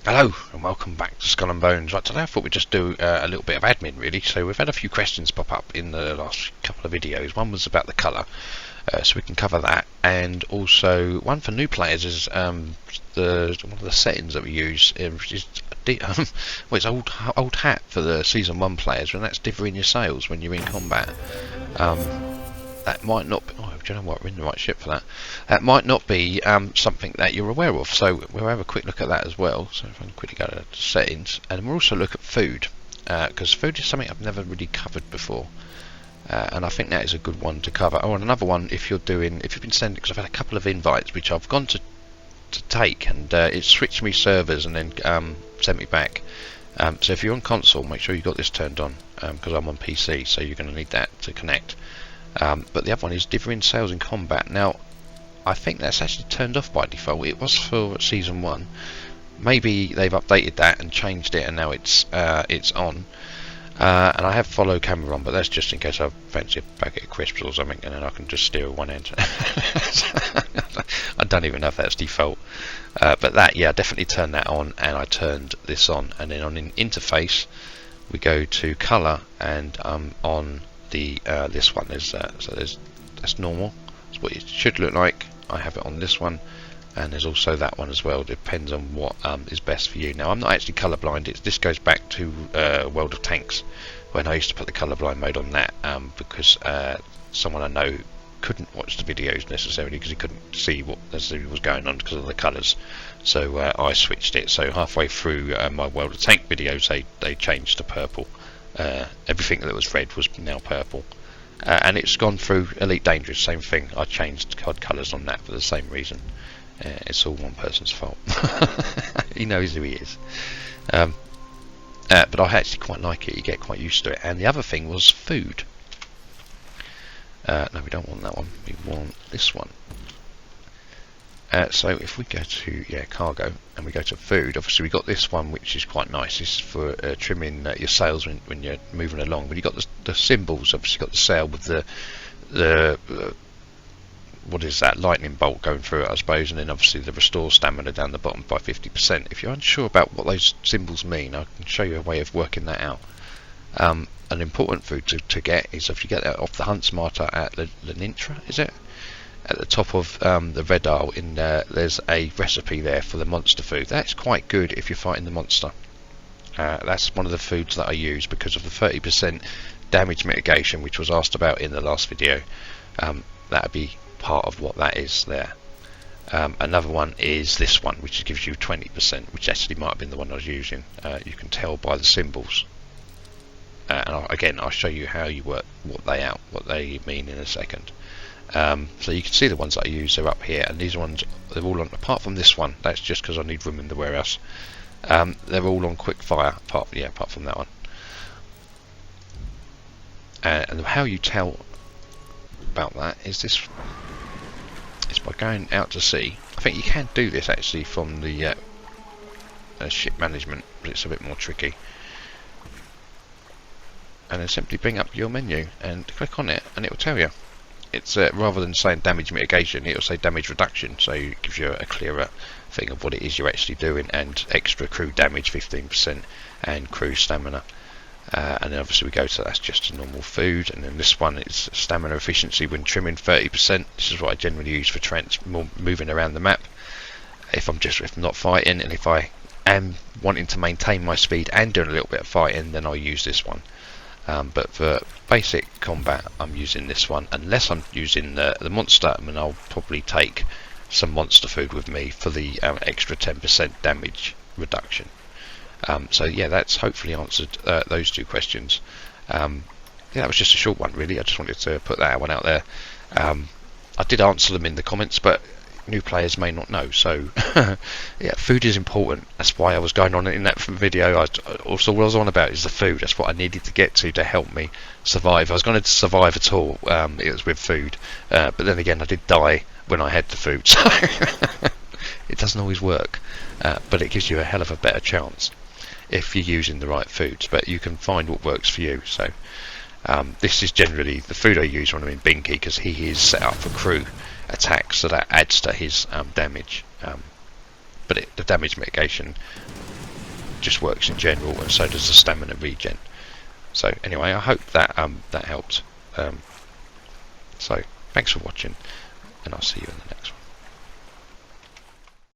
Hello and welcome back to Skull and Bones. Right, today I thought we'd just do a little bit of admin really. So we've had a few questions pop up in the last couple of videos. One was about the colour, so we can cover that, and also one for new players is one of the settings that we use is well, it's old hat for the season 1 players, and that's differing your sails when you're in combat. That might not be, oh, do you know what, we're in the right ship for that. That might not be something that you're aware of, so we'll have a quick look at that as well. So if I can quickly go to settings, and we'll also look at food, because food is something I've never really covered before, and I think that is a good one to cover. Oh, and another one, if you've been sending, because I've had a couple of invites which I've gone to take, and it switched me servers and then sent me back. So if you're on console, make sure you've got this turned on, because I'm on PC, so you're going to need that to connect. But the other one is differing sails in combat. Now, I think that's actually turned off by default. It was for season 1. Maybe they've updated that and changed it, and now it's on. And I have follow camera on, but that's just in case I fancy a packet of crisps or something, and then I can just steer one end. I don't even know if that's default. But that, yeah, I definitely turned that on, and I turned this on. And then on in interface, we go to colour, and on the this one is that's normal. That's what it should look like. I have it on this one, and there's also that one as well. Depends on what is best for you. Now, I'm not actually colourblind. This goes back to World of Tanks, when I used to put the colourblind mode on that, because someone I know couldn't watch the videos necessarily because he couldn't see what necessarily was going on because of the colours. So I switched it. So halfway through my World of Tank videos, they changed to purple. Everything that was red was now purple, and it's gone through Elite Dangerous, same thing. I changed COD colours on that for the same reason. It's all one person's fault. He knows who he is. But I actually quite like it. You get quite used to it. And the other thing was food. No, we don't want that one. We want this one. So if we go to cargo, and we go to food, obviously we got this one which is quite nice. This is for trimming your sails when you're moving along. But you got the symbols. Obviously got the sail with the what is that, lightning bolt going through it, I suppose, and then obviously the restore stamina down the bottom by 50%. If you're unsure about what those symbols mean, I can show you a way of working that out. An important food to get is, if you get that off the Hunts Martyr at Lenintra, is it? At the top of the red isle in there, there's a recipe there for the monster food. That's quite good if you're fighting the monster. That's one of the foods that I use because of the 30% damage mitigation, which was asked about in the last video. That would be part of what that is there. Another one is this one, which gives you 20%, which actually might have been the one I was using. You can tell by the symbols. And again, I'll show you how you work what they mean in a second. So you can see the ones that I use are up here, and these ones, they're all on, apart from this one, that's just because I need room in the warehouse. They're all on quick fire, apart from that one. And how you tell about that is this: it's by going out to sea. I think you can do this actually from the ship management, but it's a bit more tricky. And then simply bring up your menu and click on it, and it will tell you. It's rather than saying damage mitigation, it will say damage reduction, so it gives you a clearer thing of what it is you're actually doing. And extra crew damage 15% and crew stamina. And then obviously we go to, that's just a normal food, and then this one is stamina efficiency when trimming 30%. This is what I generally use for moving around the map. If I'm not fighting, and if I am wanting to maintain my speed and doing a little bit of fighting, then I'll use this one. But for basic combat, I'm using this one. Unless I'm using the monster, I mean, I'll probably take some monster food with me for the extra 10% damage reduction. So yeah, that's hopefully answered those two questions. Yeah, that was just a short one really. I just wanted to put that one out there. I did answer them in the comments, but new players may not know. So yeah, food is important. That's why I was going on in that video. Also, what I was on about is the food. That's what I needed to get to help me survive. If I was going to survive at all, it was with food. But then again, I did die when I had the food, so it doesn't always work. But it gives you a hell of a better chance if you're using the right foods. But you can find what works for you. So this is generally the food I use when I'm in Binky, because he is set up for crew attacks, so that adds to his damage. But the damage mitigation just works in general, and so does the stamina regen. So anyway, I hope that that helped. So thanks for watching, and I'll see you in the next one.